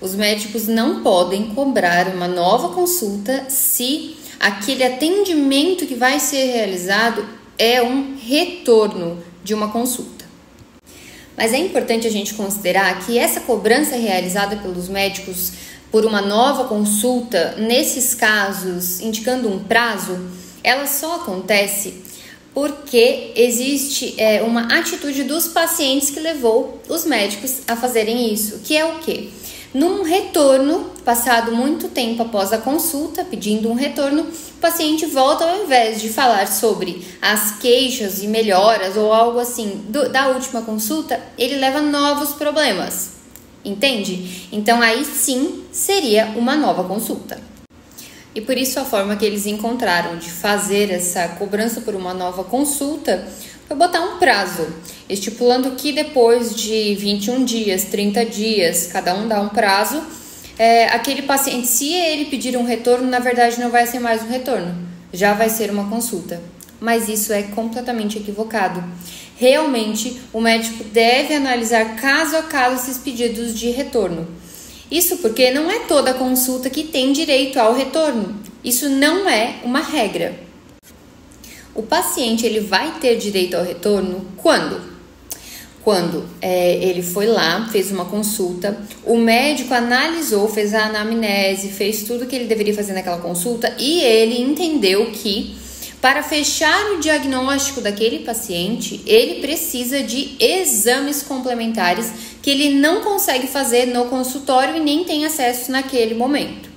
Os médicos não podem cobrar uma nova consulta se aquele atendimento que vai ser realizado é um retorno de uma consulta. Mas é importante a gente considerar que essa cobrança realizada pelos médicos por uma nova consulta, nesses casos, indicando um prazo, ela só acontece porque existe uma atitude dos pacientes que levou os médicos a fazerem isso, que é o quê? Num retorno, passado muito tempo após a consulta, pedindo um retorno, o paciente volta, ao invés de falar sobre as queixas e melhoras ou algo assim da última consulta, ele leva novos problemas, entende? Então aí sim seria uma nova consulta. E por isso a forma que eles encontraram de fazer essa cobrança por uma nova consulta foi botar um prazo, estipulando que depois de 21 dias, 30 dias, cada um dá um prazo, aquele paciente, se ele pedir um retorno, na verdade não vai ser mais um retorno, já vai ser uma consulta. Mas isso é completamente equivocado. Realmente, o médico deve analisar caso a caso esses pedidos de retorno. Isso porque não é toda consulta que tem direito ao retorno. Isso não é uma regra. O paciente ele vai ter direito ao retorno quando? Quando ele foi lá, fez uma consulta, o médico analisou, fez a anamnese, fez tudo que ele deveria fazer naquela consulta e ele entendeu que para fechar o diagnóstico daquele paciente, ele precisa de exames complementares que ele não consegue fazer no consultório e nem tem acesso naquele momento.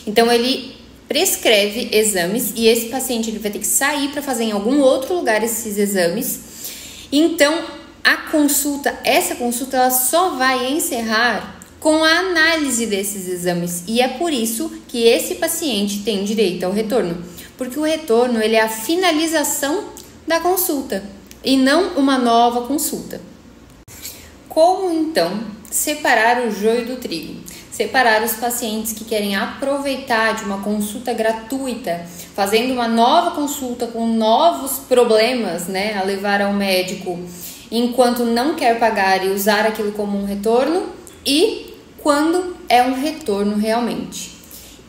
Então, ele prescreve exames e esse paciente ele vai ter que sair para fazer em algum outro lugar esses exames. Então, essa consulta ela só vai encerrar com a análise desses exames e é por isso que esse paciente tem direito ao retorno, porque o retorno ele é a finalização da consulta e não uma nova consulta. Como então separar o joio do trigo? Separar os pacientes que querem aproveitar de uma consulta gratuita, fazendo uma nova consulta com novos problemas, né, a levar ao médico, enquanto não quer pagar e usar aquilo como um retorno, e quando é um retorno realmente.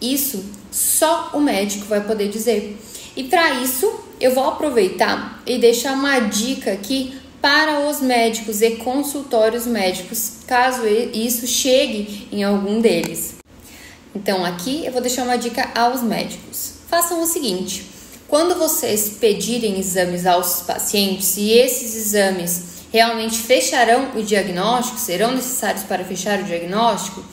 Isso só o médico vai poder dizer. E para isso, eu vou aproveitar e deixar uma dica aqui para os médicos e consultórios médicos, caso isso chegue em algum deles. Então, aqui eu vou deixar uma dica aos médicos. Façam o seguinte: quando vocês pedirem exames aos pacientes e esses exames realmente fecharão o diagnóstico, serão necessários para fechar o diagnóstico,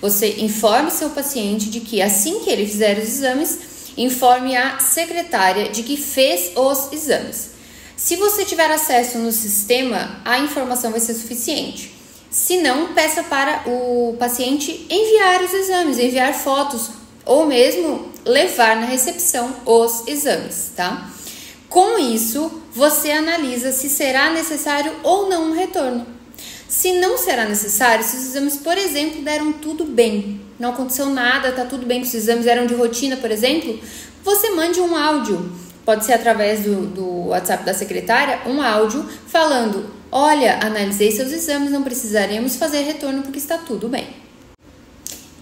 você informe seu paciente de que assim que ele fizer os exames, informe a secretária de que fez os exames. Se você tiver acesso no sistema, a informação vai ser suficiente. Se não, peça para o paciente enviar os exames, enviar fotos ou mesmo levar na recepção os exames, tá? Com isso, você analisa se será necessário ou não um retorno. Se não será necessário, se os exames, por exemplo, deram tudo bem, não aconteceu nada, tá tudo bem, que os exames eram de rotina, por exemplo, você mande um áudio. Pode ser através do WhatsApp da secretária, um áudio falando: olha, analisei seus exames, não precisaremos fazer retorno porque está tudo bem.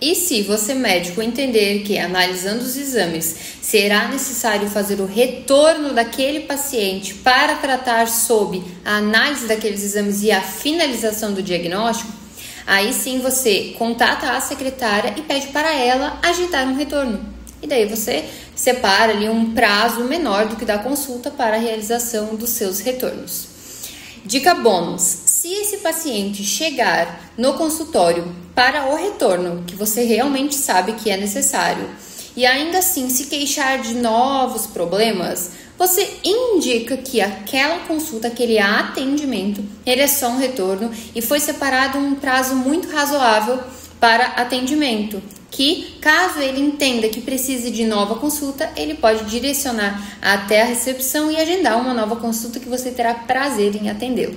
E se você, médico, entender que analisando os exames será necessário fazer o retorno daquele paciente para tratar sobre a análise daqueles exames e a finalização do diagnóstico, aí sim você contata a secretária e pede para ela agendar um retorno. E daí você separa ali um prazo menor do que da consulta para a realização dos seus retornos. Dica bônus: se esse paciente chegar no consultório para o retorno, que você realmente sabe que é necessário, e ainda assim se queixar de novos problemas, você indica que aquela consulta, aquele atendimento, ele é só um retorno e foi separado um prazo muito razoável para atendimento, que caso ele entenda que precise de nova consulta, ele pode direcionar até a recepção e agendar uma nova consulta que você terá prazer em atendê-lo.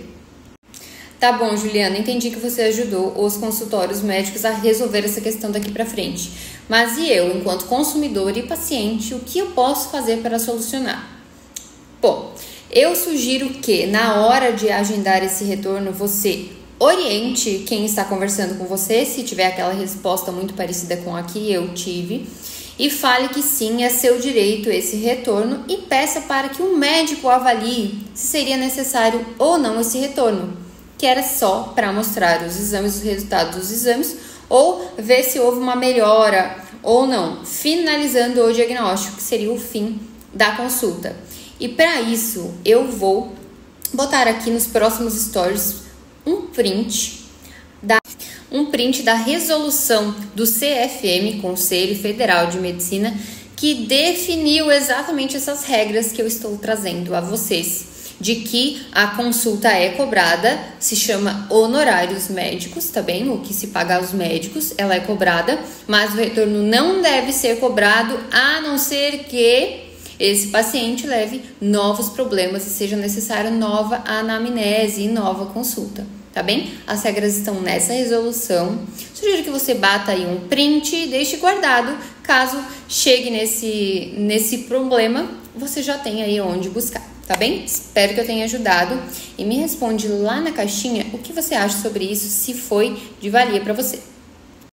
Tá bom, Juliana, entendi que você ajudou os consultórios médicos a resolver essa questão daqui para frente. Mas e eu, enquanto consumidor e paciente, o que eu posso fazer para solucionar? Bom, eu sugiro que na hora de agendar esse retorno, você oriente quem está conversando com você, se tiver aquela resposta muito parecida com a que eu tive, e fale que sim, é seu direito esse retorno e peça para que um médico avalie se seria necessário ou não esse retorno, que era só para mostrar os exames, os resultados dos exames, ou ver se houve uma melhora ou não, finalizando o diagnóstico, que seria o fim da consulta. E para isso, eu vou botar aqui nos próximos stories um print da resolução do CFM, Conselho Federal de Medicina, que definiu exatamente essas regras que eu estou trazendo a vocês, de que a consulta é cobrada, se chama honorários médicos, tá bem? O que se paga aos médicos, ela é cobrada, mas o retorno não deve ser cobrado, a não ser que esse paciente leve novos problemas e seja necessária nova anamnese e nova consulta, tá bem? As regras estão nessa resolução. Sugiro que você bata aí um print e deixe guardado, caso chegue nesse problema, você já tem aí onde buscar, tá bem? Espero que eu tenha ajudado e me responde lá na caixinha o que você acha sobre isso, se foi de valia para você.